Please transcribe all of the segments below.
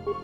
Time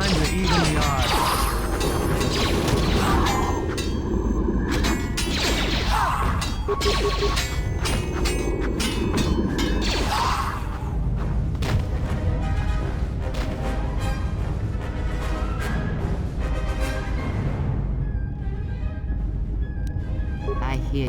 to even the odds. I hear.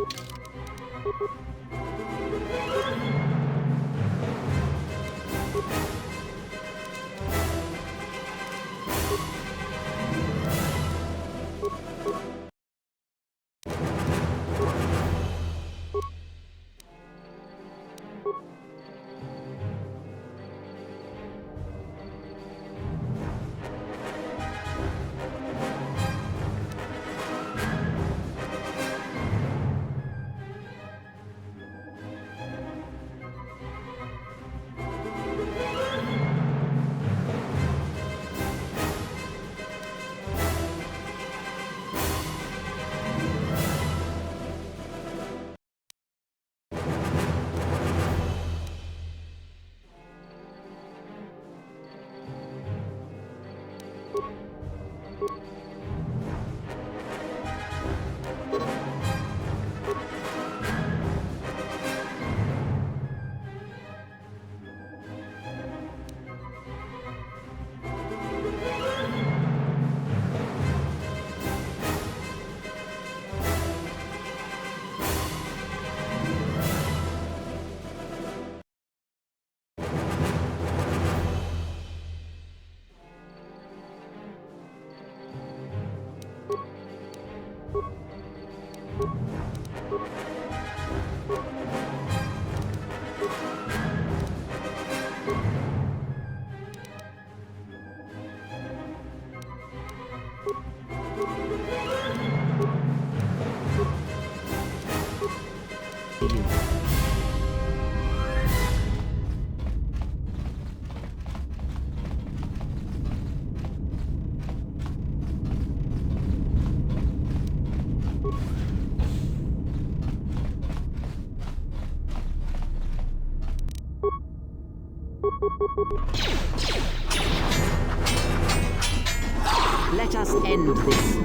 Let us end this.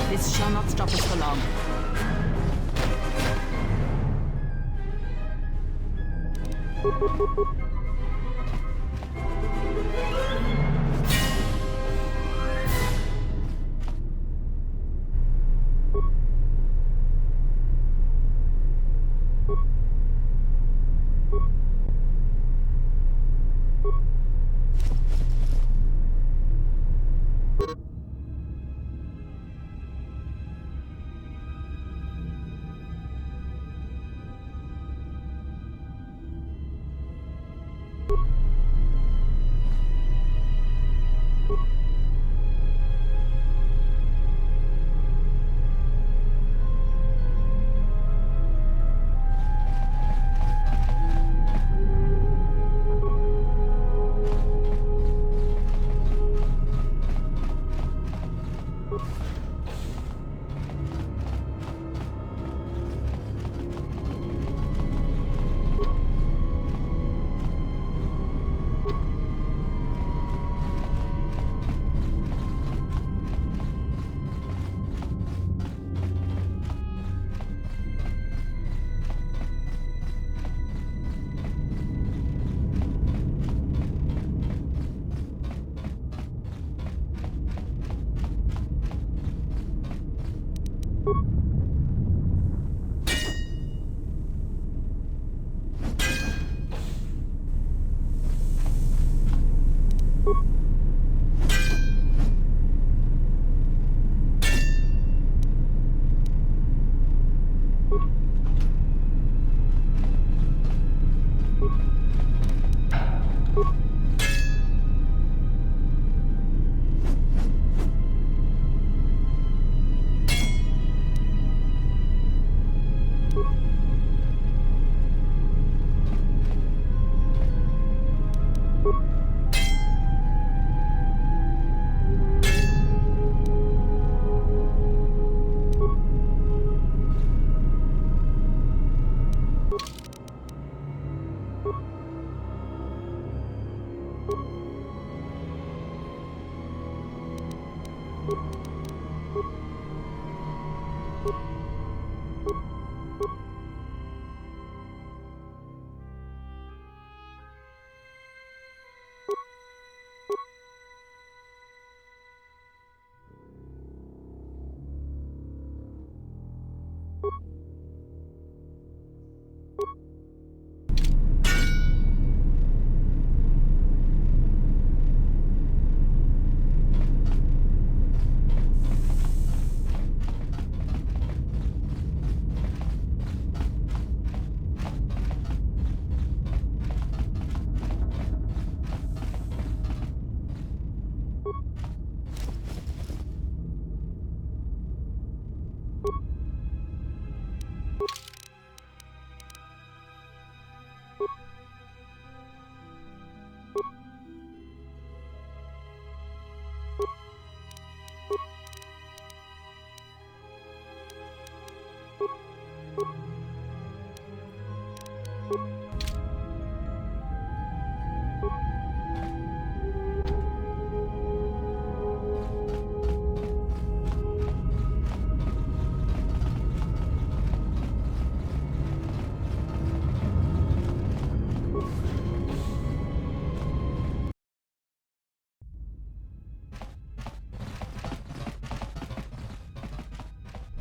This shall not stop us for long.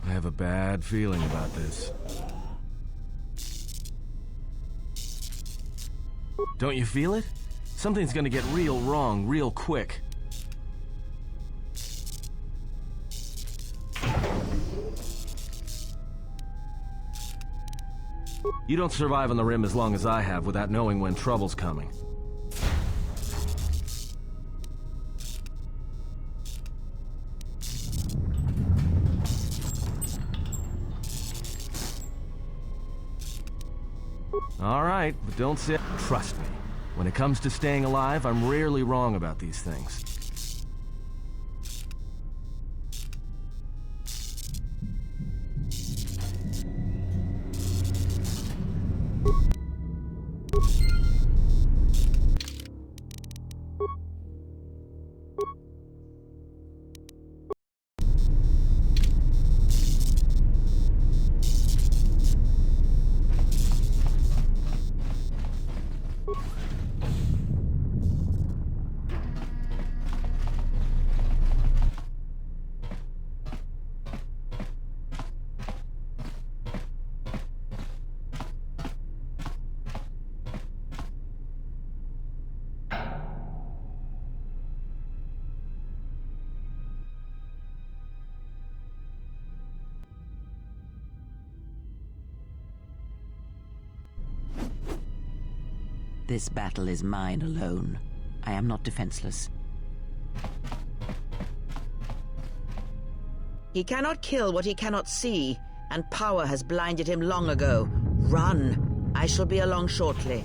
I have a bad feeling about this. Don't you feel it? Something's gonna get real wrong real quick. You don't survive on the Rim as long as I have without knowing when trouble's coming. All right, but don't say... Trust me. When it comes to staying alive, I'm rarely wrong about these things. This battle is mine alone. I am not defenseless. He cannot kill what he cannot see, and power has blinded him long ago. Run! I shall be along shortly.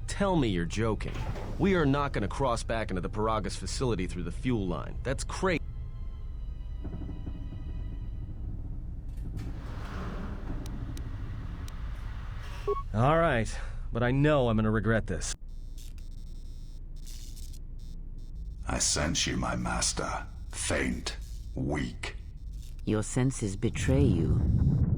Tell me you're joking. We are not going to cross back into the Paragas facility through the fuel line. That's crazy. All right, but I know I'm going to regret this. I sense you, my master. Faint, weak. Your senses betray you,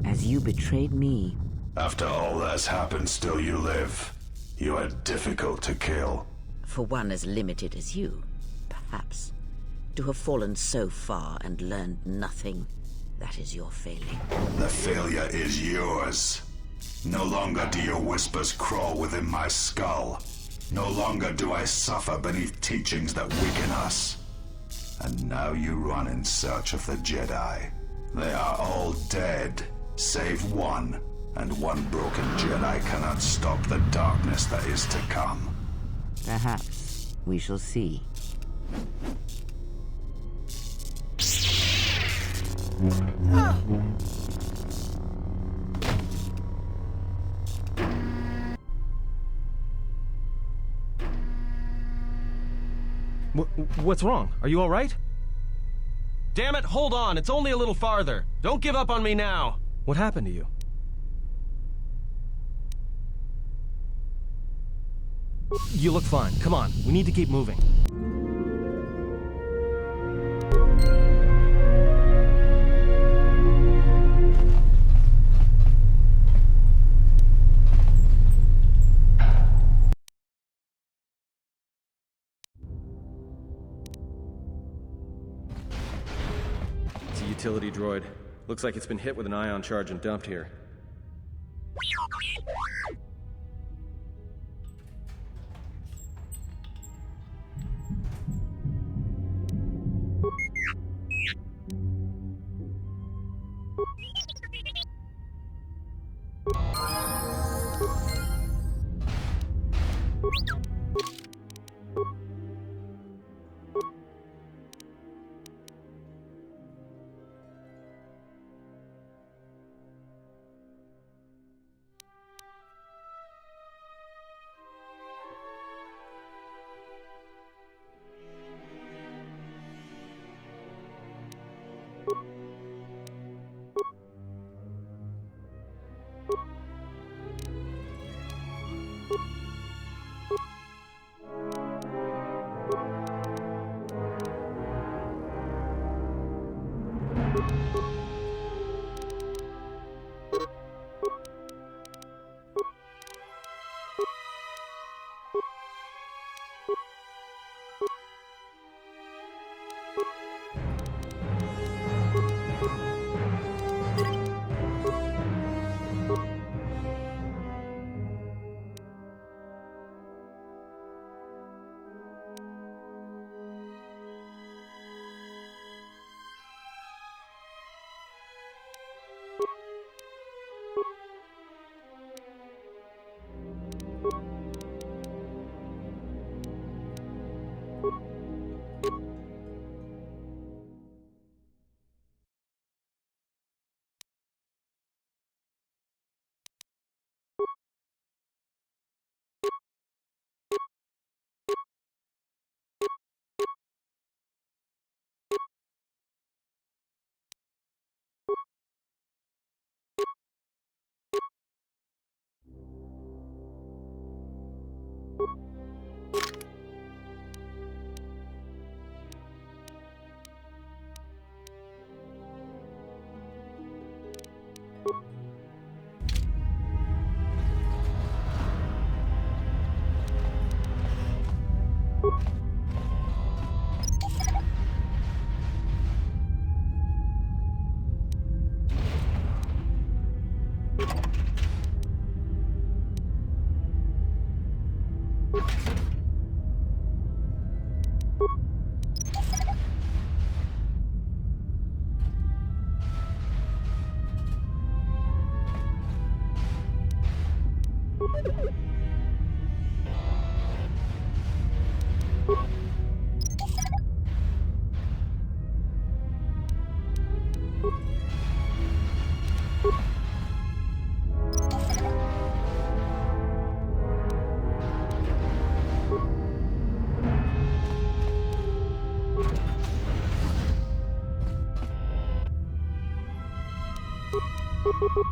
as you betrayed me. After all that's happened, still you live. You are difficult to kill. For one as limited as you, perhaps. To have fallen so far and learned nothing, that is your failing. The failure is yours. No longer do your whispers crawl within my skull. No longer do I suffer beneath teachings that weaken us. And now you run in search of the Jedi. They are all dead, save one. And one broken Jedi cannot stop the darkness that is to come. Perhaps we shall see. What's wrong? Are you all right? Damn it, hold on. It's only a little farther. Don't give up on me now. What happened to you? You look fine. Come on, we need to keep moving. It's a utility droid. Looks like it's been hit with an ion charge and dumped here. Time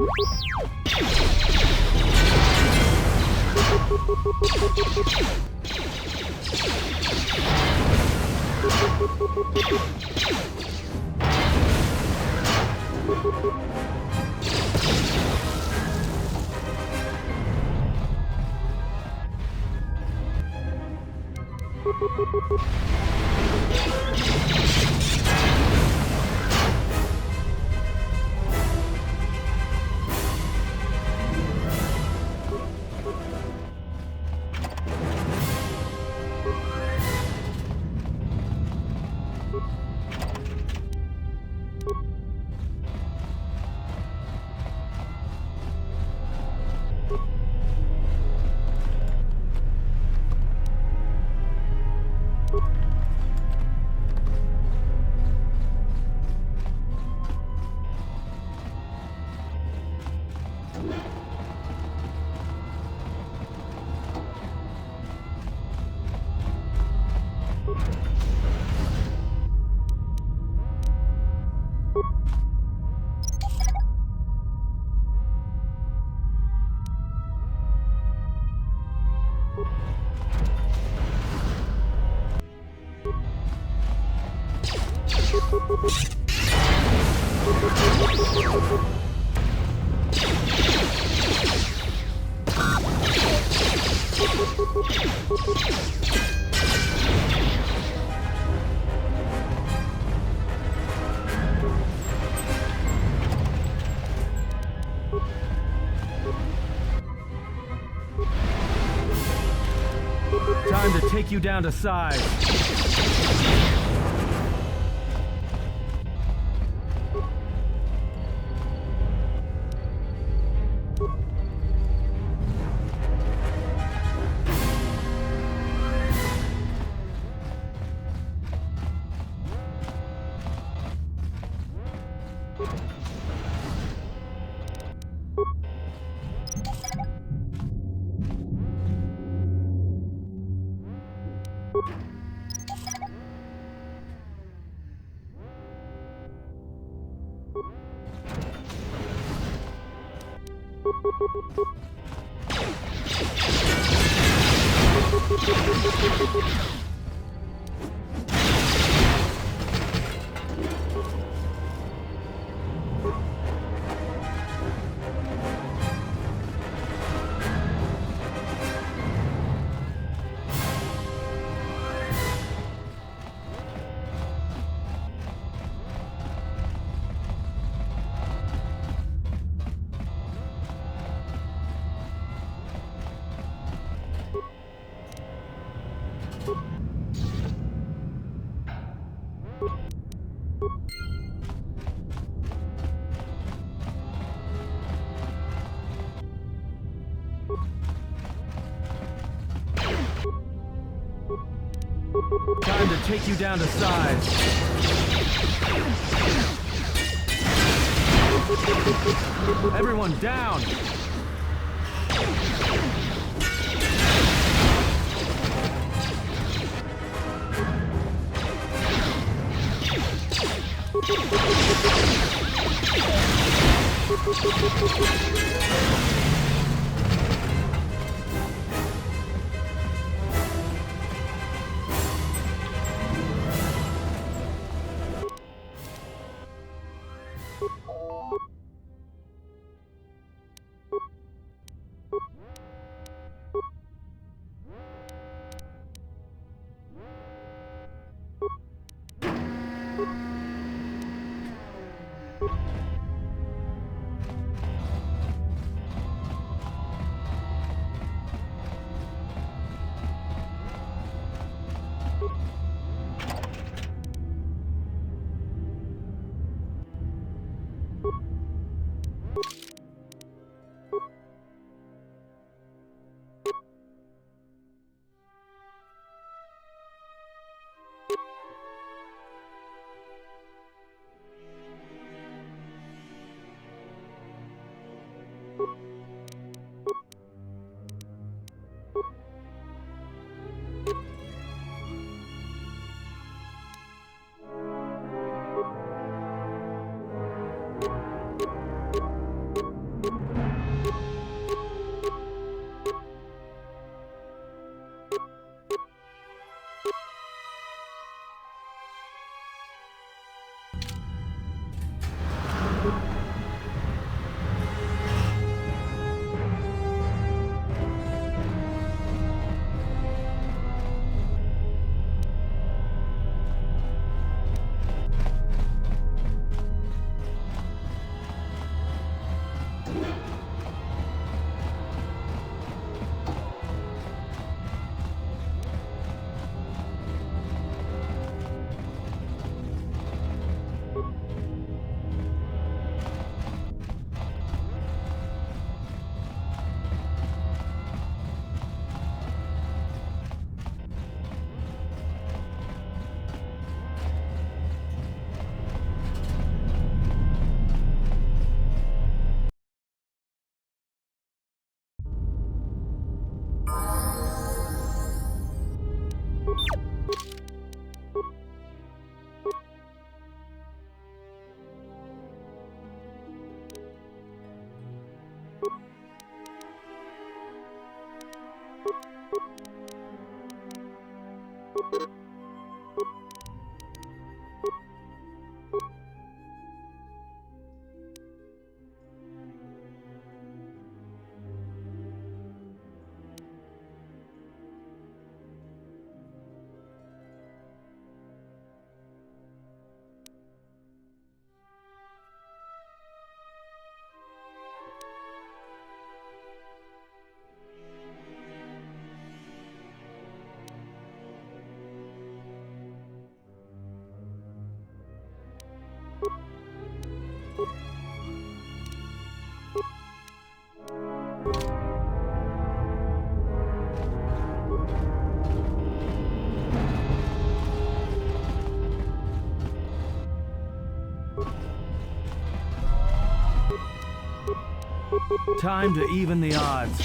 to take you down to size. Time to take you down to size. Everyone down! Time to even the odds.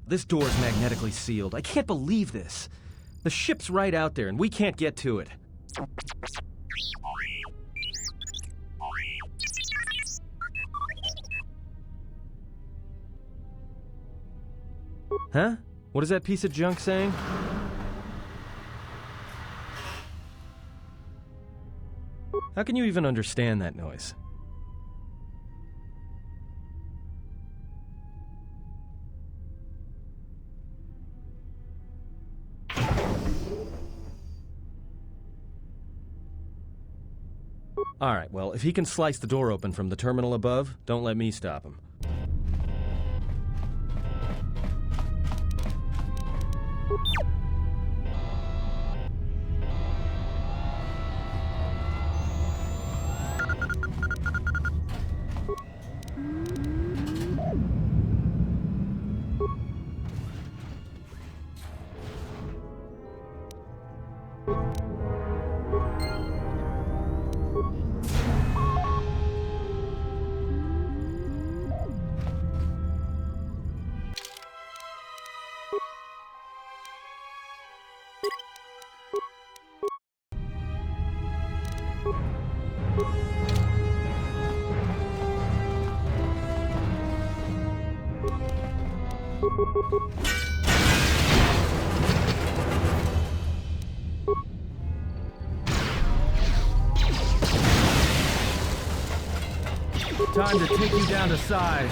This door's magnetically sealed. I can't believe this. The ship's right out there, and we can't get to it. Huh? What is that piece of junk saying? How can you even understand that noise? Alright, well, if he can slice the door open from the terminal above, don't let me stop him. Time to take you down to size.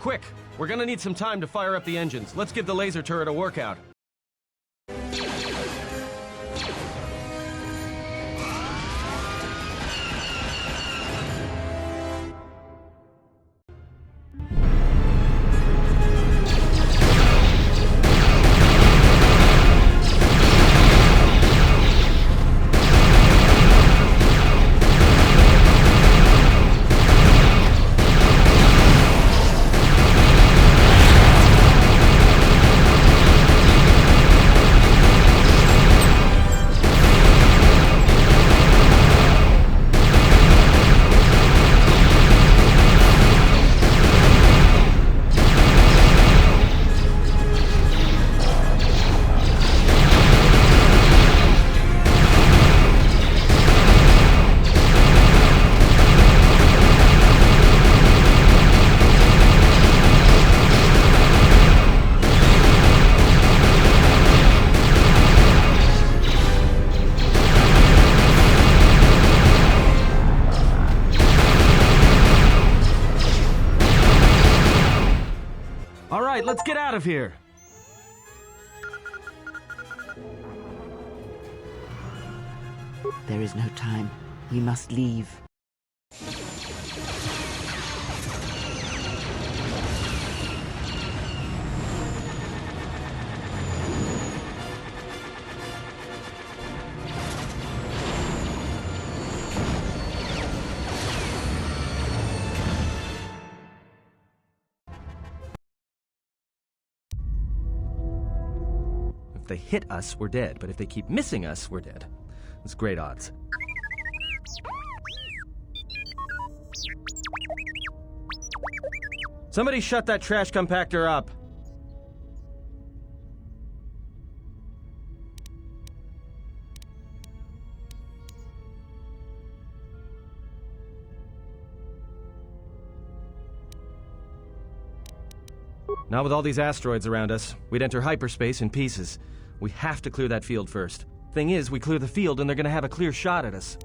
Quick! We're gonna need some time to fire up the engines. Let's give the laser turret a workout. All right, let's get out of here. There is no time. We must leave. If they hit us, we're dead, but if they keep missing us, we're dead. It's great odds. Somebody shut that trash compactor up. Not with all these asteroids around us. We'd enter hyperspace in pieces. We have to clear that field first. Thing is, we clear the field and they're gonna have a clear shot at us.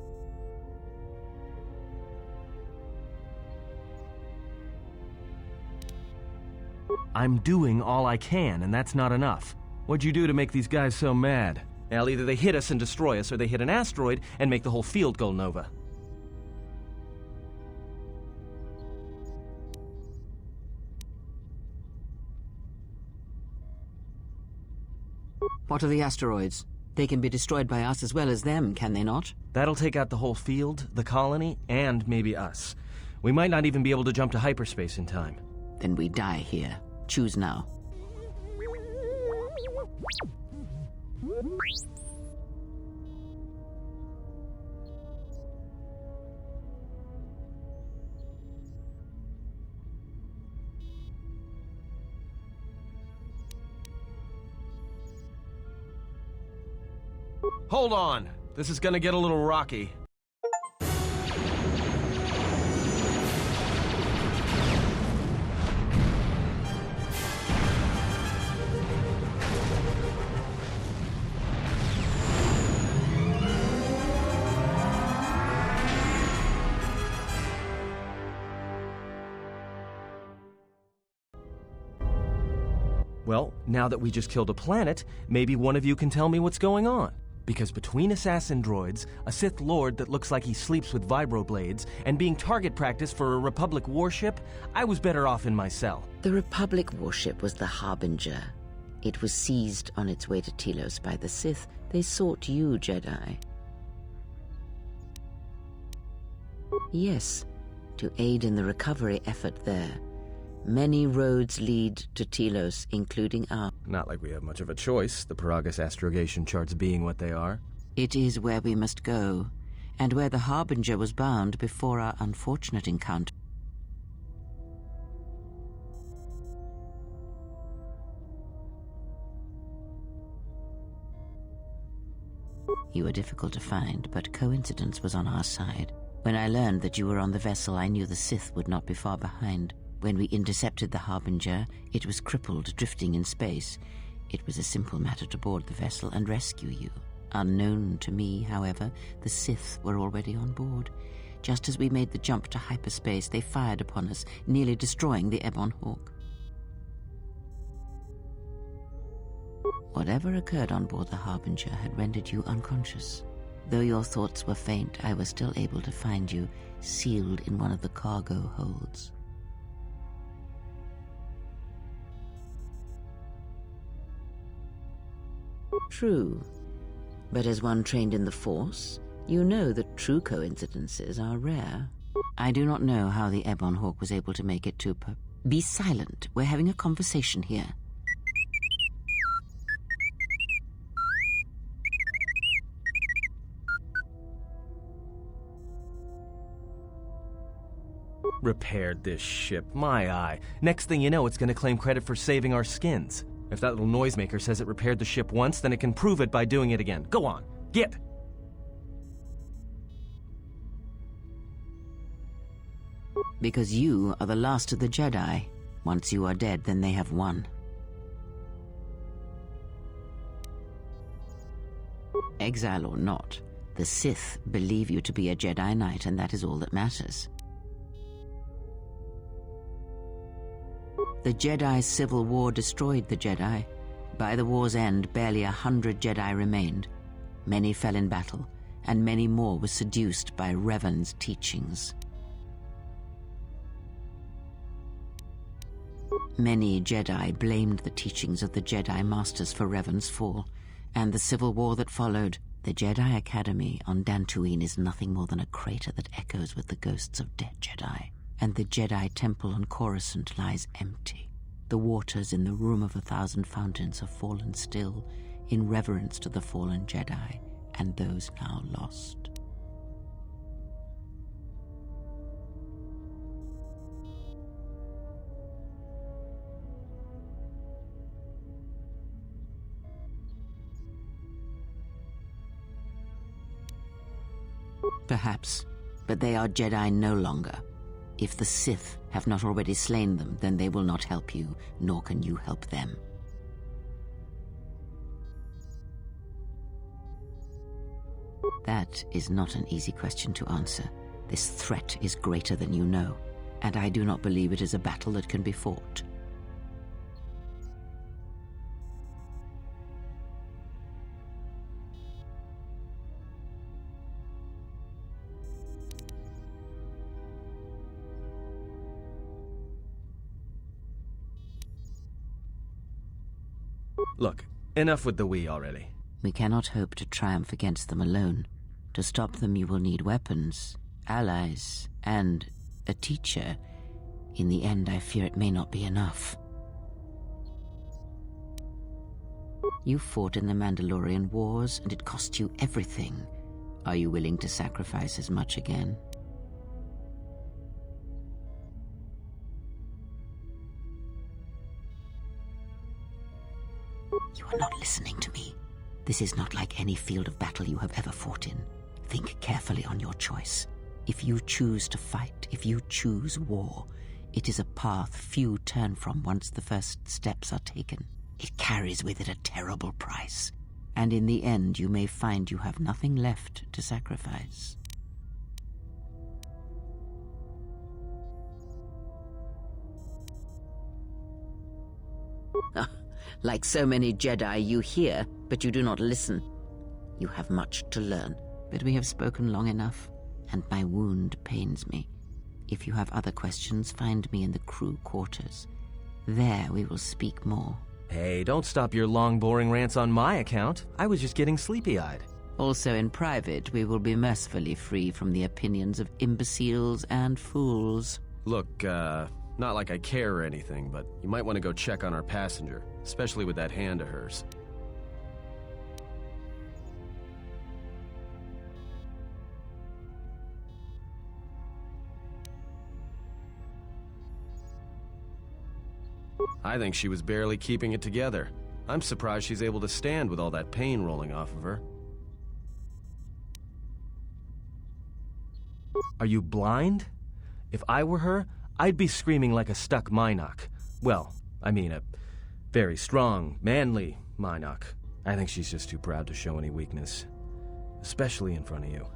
I'm doing all I can, and that's not enough. What'd you do to make these guys so mad? Well, either they hit us and destroy us, or they hit an asteroid and make the whole field go nova. What are the asteroids? They can be destroyed by us as well as them, can they not? That'll take out the whole field, the colony, and maybe us. We might not even be able to jump to hyperspace in time. Then we die here. Choose now. Hold on. This is gonna get a little rocky. Well, now that we just killed a planet, maybe one of you can tell me what's going on. Because between assassin droids, a Sith Lord that looks like he sleeps with vibroblades, and being target practice for a Republic warship, I was better off in my cell. The Republic warship was the Harbinger. It was seized on its way to Telos by the Sith. They sought you, Jedi. Yes, to aid in the recovery effort there. Many roads lead to Telos, including ours. Not like we have much of a choice, the Paragus astrogation charts being what they are. It is where we must go, and where the Harbinger was bound before our unfortunate encounter. You were difficult to find, but coincidence was on our side. When I learned that you were on the vessel, I knew the Sith would not be far behind. When we intercepted the Harbinger, it was crippled, drifting in space. It was a simple matter to board the vessel and rescue you. Unknown to me, however, the Sith were already on board. Just as we made the jump to hyperspace, they fired upon us, nearly destroying the Ebon Hawk. Whatever occurred on board the Harbinger had rendered you unconscious. Though your thoughts were faint, I was still able to find you, sealed in one of the cargo holds. True, but as one trained in the Force, you know that true coincidences are rare. I do not know how the Ebon Hawk was able to make it to Be silent. We're having a conversation here. Repaired this ship, my eye. Next thing you know, it's gonna claim credit for saving our skins. If that little noisemaker says it repaired the ship once, then it can prove it by doing it again. Go on, get! Because you are the last of the Jedi. Once you are dead, then they have won. Exile or not, the Sith believe you to be a Jedi Knight, and that is all that matters. The Jedi's civil war destroyed the Jedi. By the war's end, barely 100 Jedi remained. Many fell in battle, and many more were seduced by Revan's teachings. Many Jedi blamed the teachings of the Jedi Masters for Revan's fall, and the civil war that followed. The Jedi Academy on Dantooine is nothing more than a crater that echoes with the ghosts of dead Jedi. And the Jedi Temple on Coruscant lies empty. The waters in the Room of 1,000 Fountains have fallen still in reverence to the fallen Jedi and those now lost. Perhaps, but they are Jedi no longer. If the Sith have not already slain them, then they will not help you, nor can you help them. That is not an easy question to answer. This threat is greater than you know, and I do not believe it is a battle that can be fought. Look, enough with the we already. We cannot hope to triumph against them alone. To stop them, you will need weapons, allies, and a teacher. In the end, I fear it may not be enough. You fought in the Mandalorian Wars, and it cost you everything. Are you willing to sacrifice as much again? You are not listening to me. This is not like any field of battle you have ever fought in. Think carefully on your choice. If you choose to fight, if you choose war, it is a path few turn from once the first steps are taken. It carries with it a terrible price, and in the end you may find you have nothing left to sacrifice. Like so many Jedi, you hear, but you do not listen. You have much to learn, but we have spoken long enough, and my wound pains me. If you have other questions, find me in the crew quarters. There we will speak more. Hey, don't stop your long, boring rants on my account. I was just getting sleepy-eyed. Also in private, we will be mercifully free from the opinions of imbeciles and fools. Look, not like I care or anything, but you might want to go check on our passenger, especially with that hand of hers. I think she was barely keeping it together. I'm surprised she's able to stand with all that pain rolling off of her. Are you blind? If I were her, I'd be screaming like a stuck Mynock. Well, I mean a very strong, manly Mynock. I think she's just too proud to show any weakness. Especially in front of you.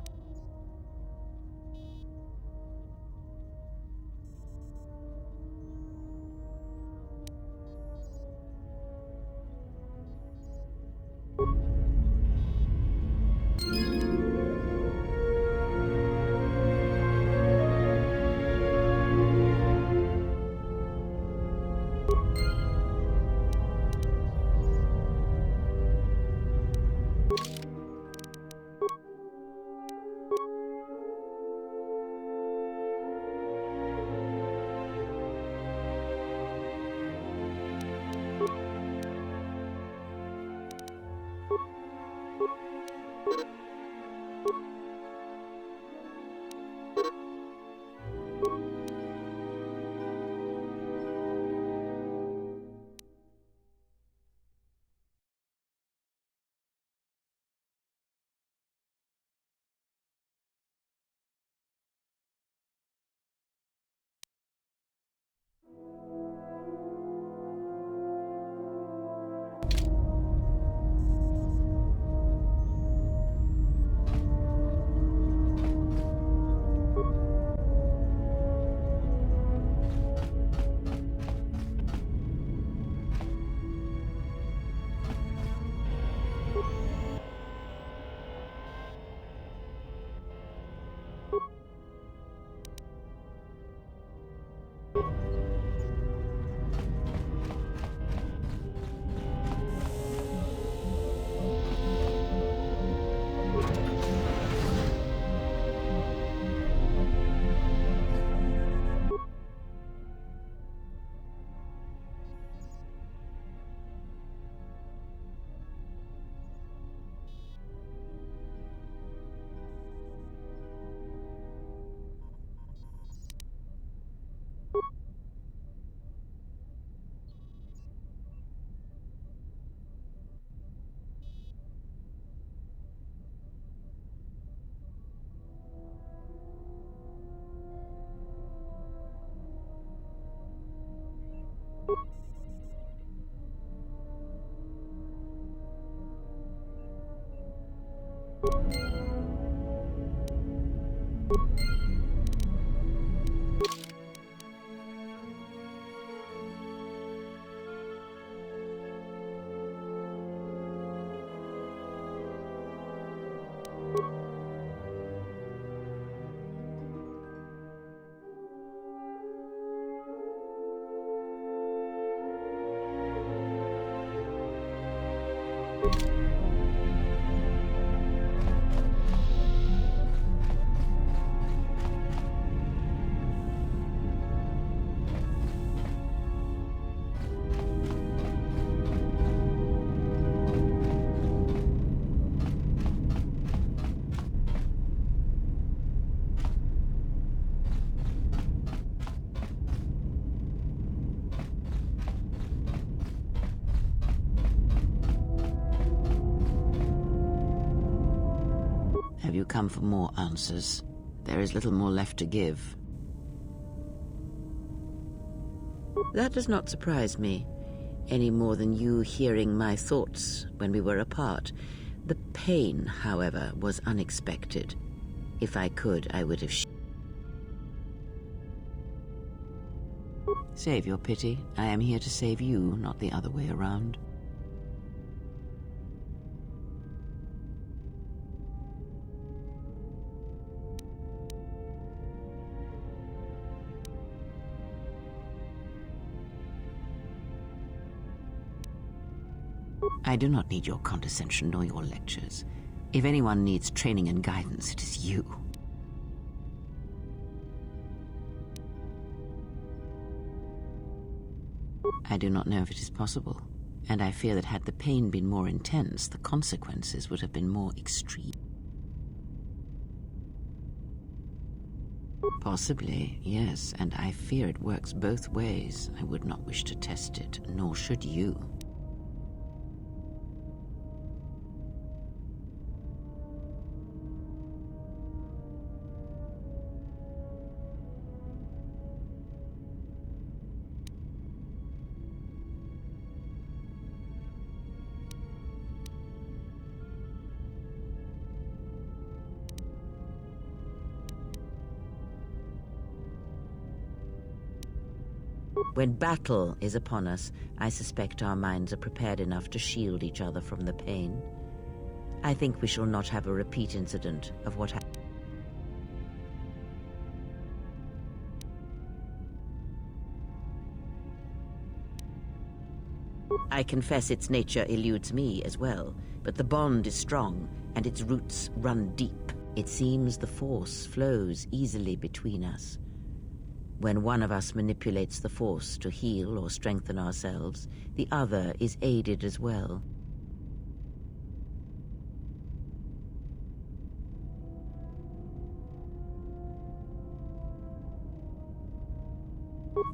Have you come for more answers? There is little more left to give. That does not surprise me, any more than you hearing my thoughts when we were apart. The pain, however, was unexpected. If I could, I would have... Save your pity. I am here to save you, not the other way around. I do not need your condescension nor your lectures. If anyone needs training and guidance, it is you. I do not know if it is possible, and I fear that had the pain been more intense, the consequences would have been more extreme. Possibly, yes, and I fear it works both ways. I would not wish to test it, nor should you. When battle is upon us, I suspect our minds are prepared enough to shield each other from the pain. I think we shall not have a repeat incident of what happened. I confess its nature eludes me as well, but the bond is strong and its roots run deep. It seems the force flows easily between us. When one of us manipulates the force to heal or strengthen ourselves, the other is aided as well.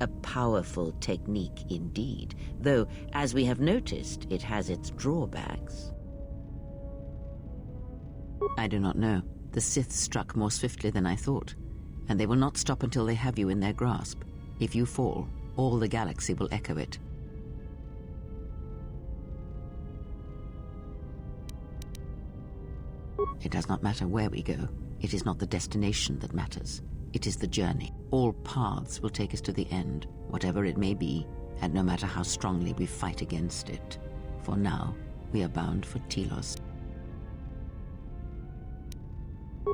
A powerful technique indeed, though, as we have noticed, it has its drawbacks. I do not know. The Sith struck more swiftly than I thought, and they will not stop until they have you in their grasp. If you fall, all the galaxy will echo it. It does not matter where we go. It is not the destination that matters. It is the journey. All paths will take us to the end, whatever it may be, and no matter how strongly we fight against it. For now, we are bound for Telos.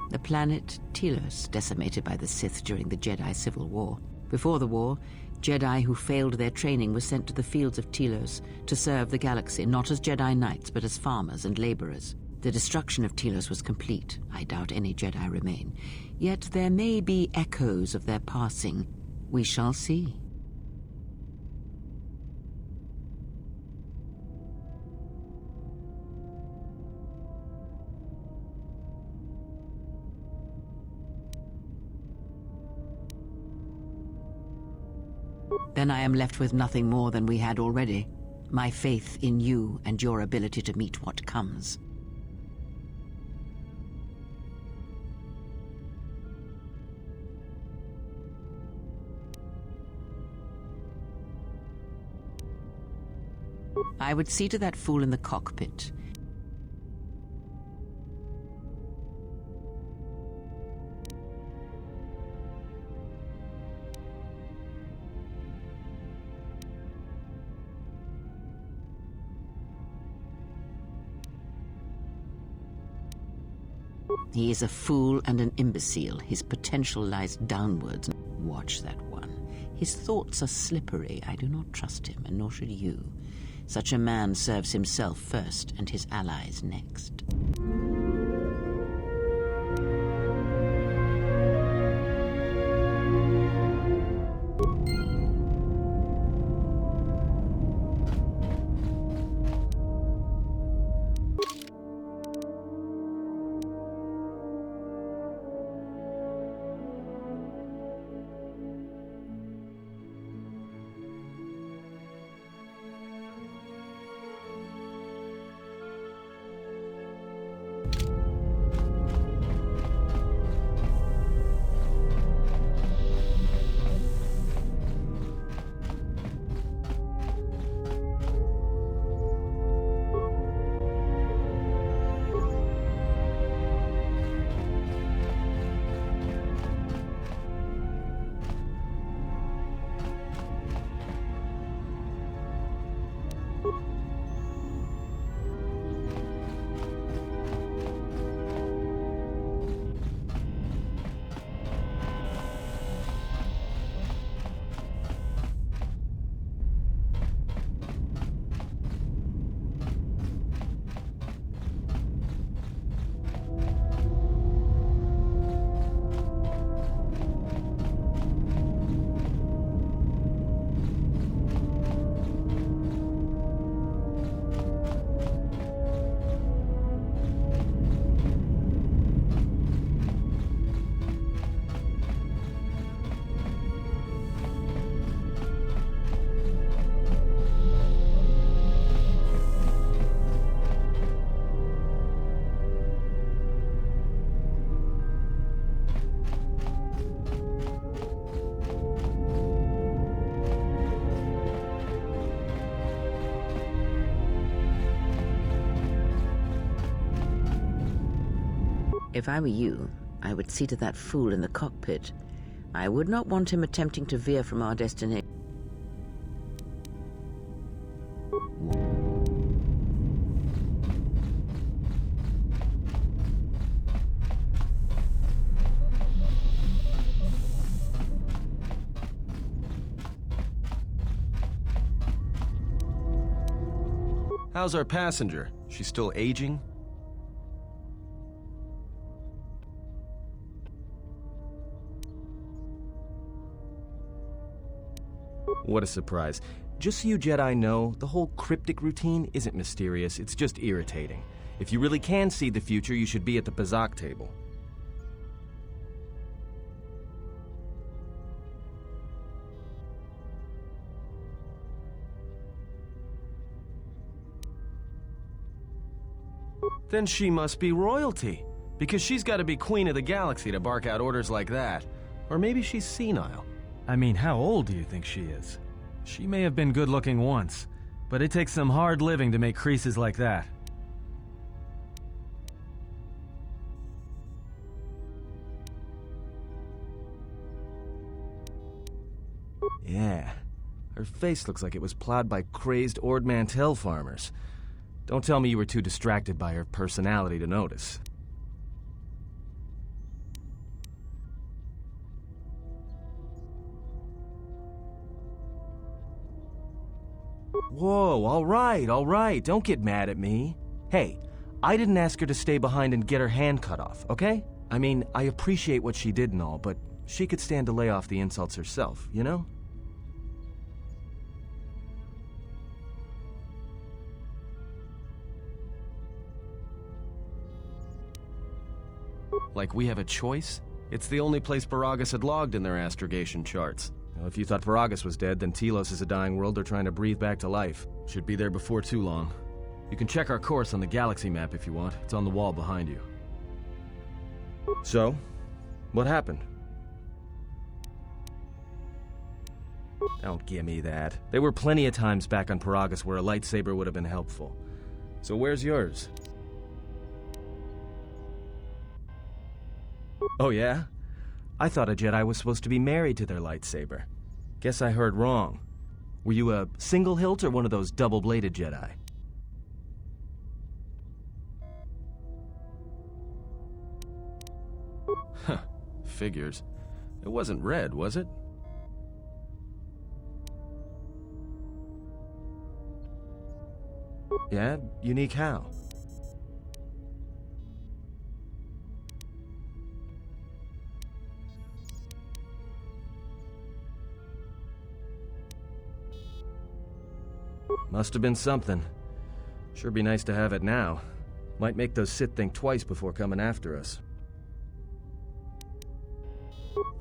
The planet Telos, decimated by the Sith during the Jedi Civil War. Before the war, Jedi who failed their training were sent to the fields of Telos to serve the galaxy, not as Jedi Knights, but as farmers and laborers. The destruction of Telos was complete. I doubt any Jedi remain. Yet there may be echoes of their passing. We shall see. Then I am left with nothing more than we had already. My faith in you and your ability to meet what comes. I would see to that fool in the cockpit. He is a fool and an imbecile. His potential lies downwards. Watch that one. His thoughts are slippery. I do not trust him, and nor should you. Such a man serves himself first and his allies next. If I were you, I would see to that fool in the cockpit. I would not want him attempting to veer from our destination. How's our passenger? She's still aging? What a surprise. Just so you Jedi know, the whole cryptic routine isn't mysterious, it's just irritating. If you really can see the future, you should be at the Pazak table. Then she must be royalty, because she's got to be queen of the galaxy to bark out orders like that. Or maybe she's senile. I mean, how old do you think she is? She may have been good-looking once, but it takes some hard living to make creases like that. Yeah, her face looks like it was plowed by crazed Ord Mantell farmers. Don't tell me you were too distracted by her personality to notice. Whoa, all right, don't get mad at me. Hey, I didn't ask her to stay behind and get her hand cut off, okay? I mean, I appreciate what she did and all, but she could stand to lay off the insults herself, you know? Like we have a choice? It's the only place Paragus had logged in their astrogation charts. Now, if you thought Paragus was dead, then Telos is a dying world they're trying to breathe back to life. Should be there before too long. You can check our course on the galaxy map if you want. It's on the wall behind you. So, what happened? Don't give me that. There were plenty of times back on Paragus where a lightsaber would have been helpful. So where's yours? Oh yeah? I thought a Jedi was supposed to be married to their lightsaber. Guess I heard wrong. Were you a single hilt or one of those double-bladed Jedi? figures. It wasn't red, was it? Yeah? Unique how? Must have been something. Sure be nice to have it now. Might make those Sith think twice before coming after us.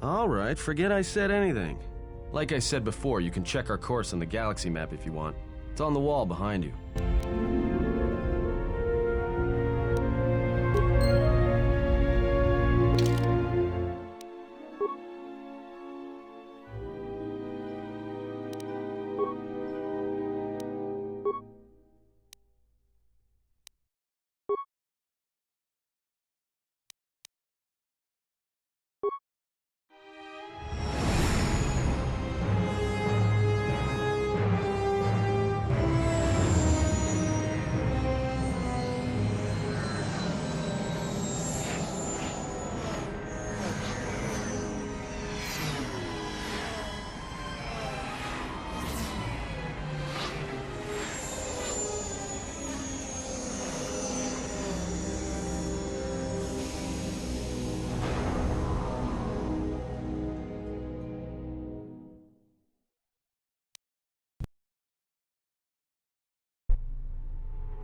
Alright, forget I said anything. Like I said before, you can check our course on the galaxy map if you want. It's on the wall behind you.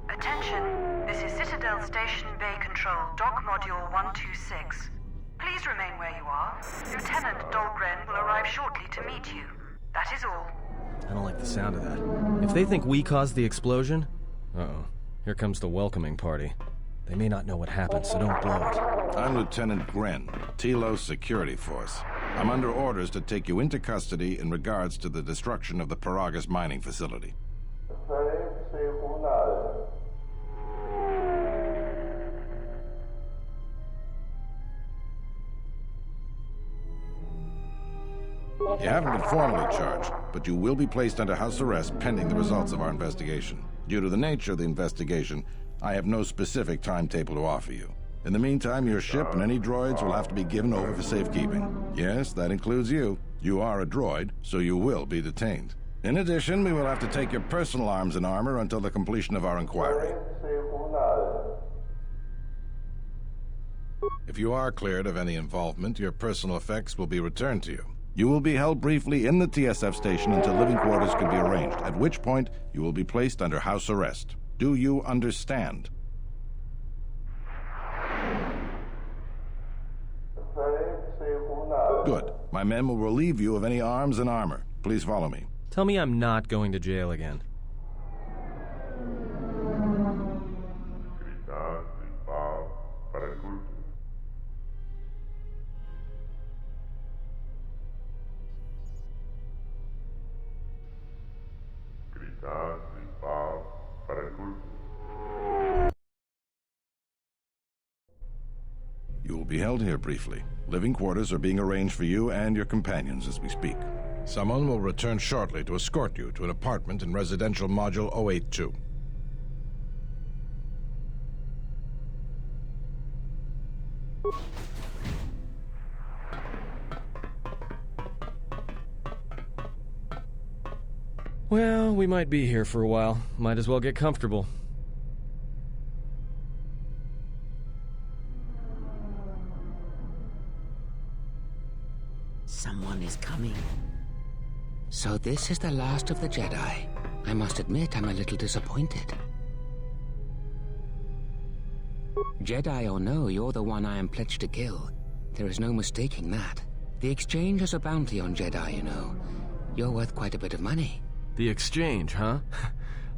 Attention, this is Citadel Station Bay Control, Dock Module 126. Please remain where you are. Lieutenant Dahlgren will arrive shortly to meet you. That is all. I don't like the sound of that. If they think we caused the explosion... Uh-oh. Here comes the welcoming party. They may not know what happened, so don't blow it. I'm Lieutenant Gren, Telos Security Force. I'm under orders to take you into custody in regards to the destruction of the Paragus mining facility. You haven't been formally charged, but you will be placed under house arrest pending the results of our investigation. Due to the nature of the investigation, I have no specific timetable to offer you. In the meantime, your ship and any droids will have to be given over for safekeeping. Yes, that includes you. You are a droid, so you will be detained. In addition, we will have to take your personal arms and armor until the completion of our inquiry. If you are cleared of any involvement, your personal effects will be returned to you. You will be held briefly in the TSF station until living quarters can be arranged, at which point you will be placed under house arrest. Do you understand? Good. My men will relieve you of any arms and armor. Please follow me. Tell me I'm not going to jail again. You will be held here briefly. Living quarters are being arranged for you and your companions as we speak. Someone will return shortly to escort you to an apartment in Residential Module 082. Well, we might be here for a while. Might as well get comfortable. Someone is coming. So this is the last of the Jedi. I must admit I'm a little disappointed. Jedi or no, you're the one I am pledged to kill. There is no mistaking that. The exchange has a bounty on Jedi, you know. You're worth quite a bit of money. The exchange, huh?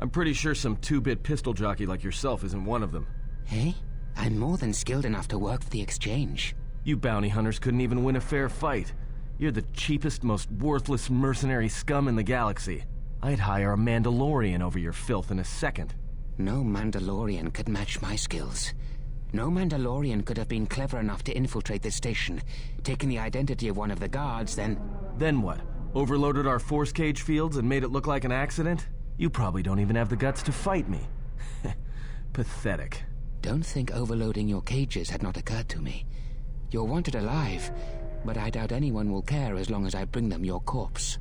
I'm pretty sure some two-bit pistol jockey like yourself isn't one of them. Hey? I'm more than skilled enough to work for the exchange. You bounty hunters couldn't even win a fair fight. You're the cheapest, most worthless mercenary scum in the galaxy. I'd hire a Mandalorian over your filth in a second. No Mandalorian could match my skills. No Mandalorian could have been clever enough to infiltrate this station, taken the identity of one of the guards, then... Then what? Overloaded our force cage fields and made it look like an accident? You probably don't even have the guts to fight me. Pathetic. Don't think overloading your cages had not occurred to me. You're wanted alive, but I doubt anyone will care as long as I bring them your corpse.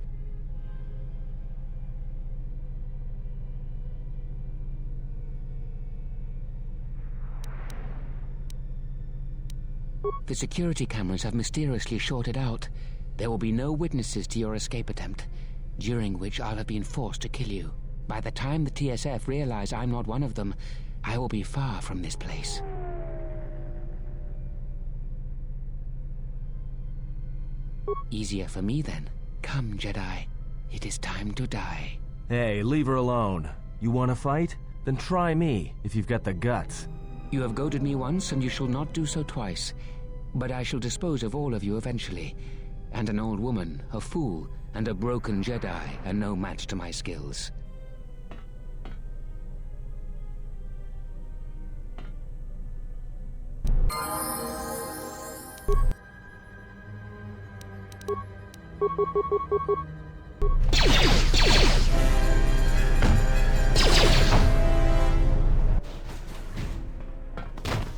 The security cameras have mysteriously shorted out. There will be no witnesses to your escape attempt, during which I'll have been forced to kill you. By the time the TSF realize I'm not one of them, I will be far from this place. Easier for me then. Come, Jedi. It is time to die. Hey, leave her alone. You want to fight? Then try me, if you've got the guts. You have goaded me once, and you shall not do so twice. But I shall dispose of all of you eventually. And an old woman, a fool, and a broken Jedi are no match to my skills.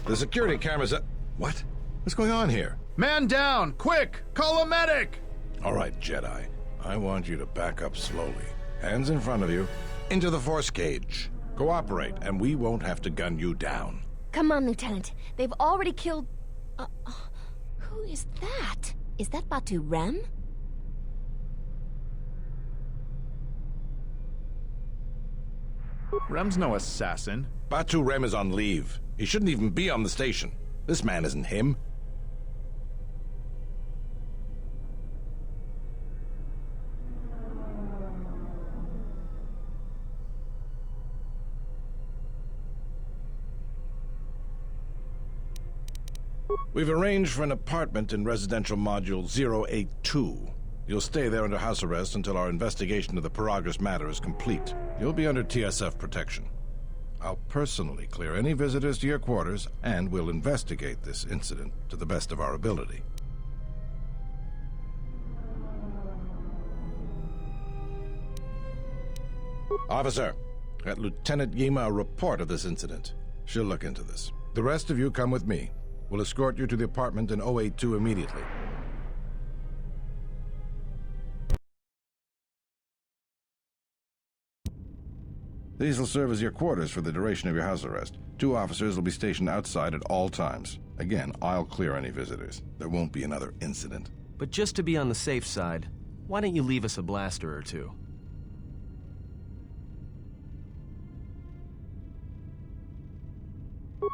The security cameras are... What? What's going on here? Man down! Quick! Call a medic! All right, Jedi. I want you to back up slowly. Hands in front of you. Into the force cage. Cooperate, and we won't have to gun you down. Come on, Lieutenant. They've already killed... who is that? Is that Batu Rem? Rem's no assassin. Batu Rem is on leave. He shouldn't even be on the station. This man isn't him. We've arranged for an apartment in residential module 082. You'll stay there under house arrest until our investigation of the Paragus matter is complete. You'll be under TSF protection. I'll personally clear any visitors to your quarters, and we'll investigate this incident to the best of our ability. Officer, get Lieutenant Yima a report of this incident. She'll look into this. The rest of you come with me. We'll escort you to the apartment in 082 immediately. These will serve as your quarters for the duration of your house arrest. 2 officers will be stationed outside at all times. Again, I'll clear any visitors. There won't be another incident. But just to be on the safe side, why don't you leave us a blaster or two?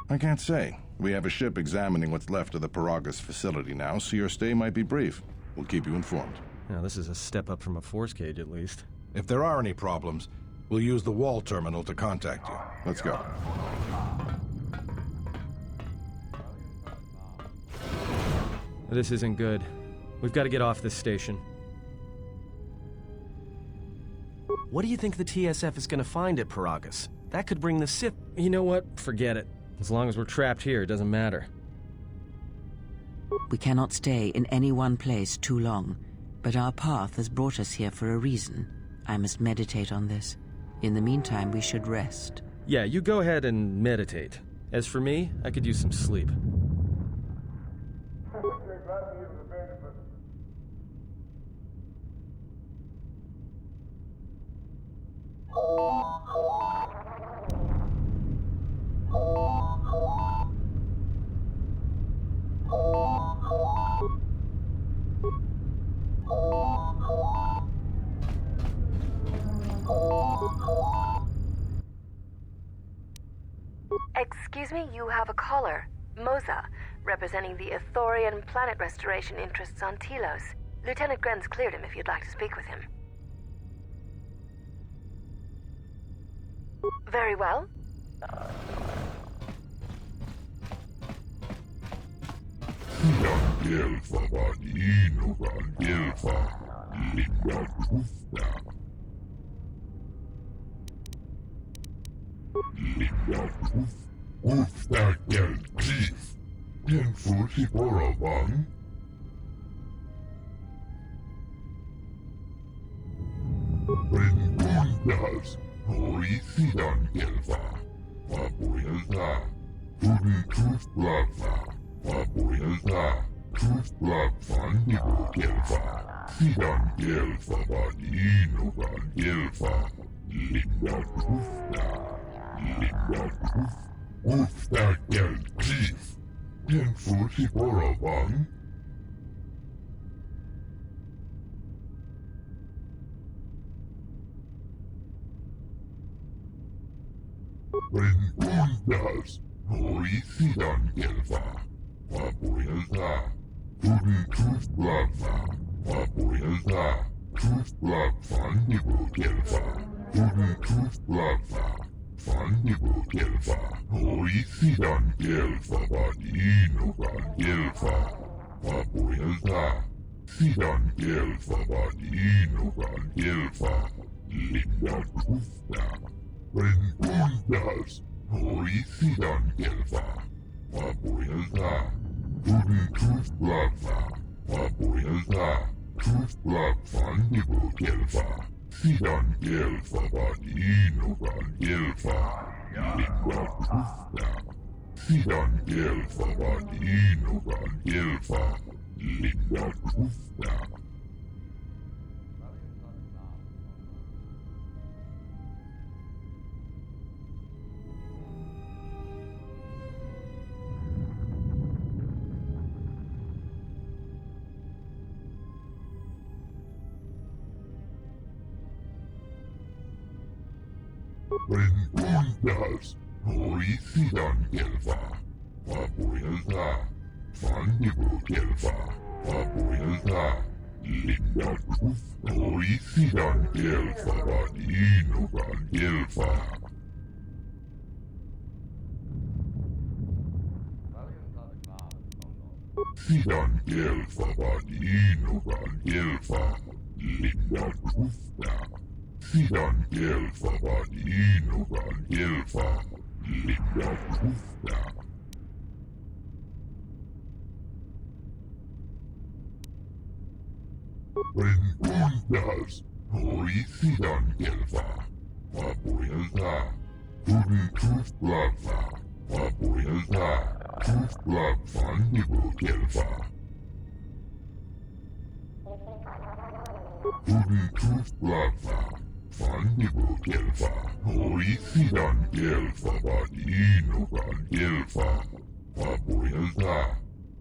I can't say. We have a ship examining what's left of the Paragus facility now, so your stay might be brief. We'll keep you informed. Now, this is a step up from a force cage, at least. If there are any problems, we'll use the wall terminal to contact you. Let's go. This isn't good. We've got to get off this station. What do you think the TSF is going to find at Paragus? That could bring the Sith... You know what? Forget it. As long as we're trapped here, it doesn't matter. We cannot stay in any one place too long, but our path has brought us here for a reason. I must meditate on this. In the meantime, we should rest. Yeah, you go ahead and meditate. As for me, I could use some sleep. Excuse me, you have a caller. Moza, representing the Ithorian planet restoration interests on Telos. Lieutenant Gren's cleared him if you'd like to speak with him. Very well.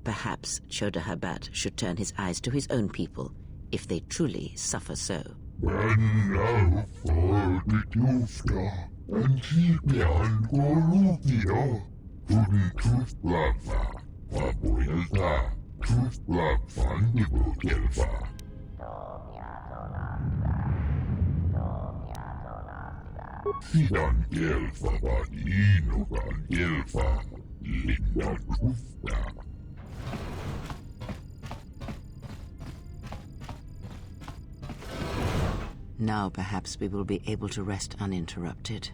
Perhaps Chodahabat should turn his eyes to his own people, if they truly suffer so. Now perhaps we will be able to rest uninterrupted.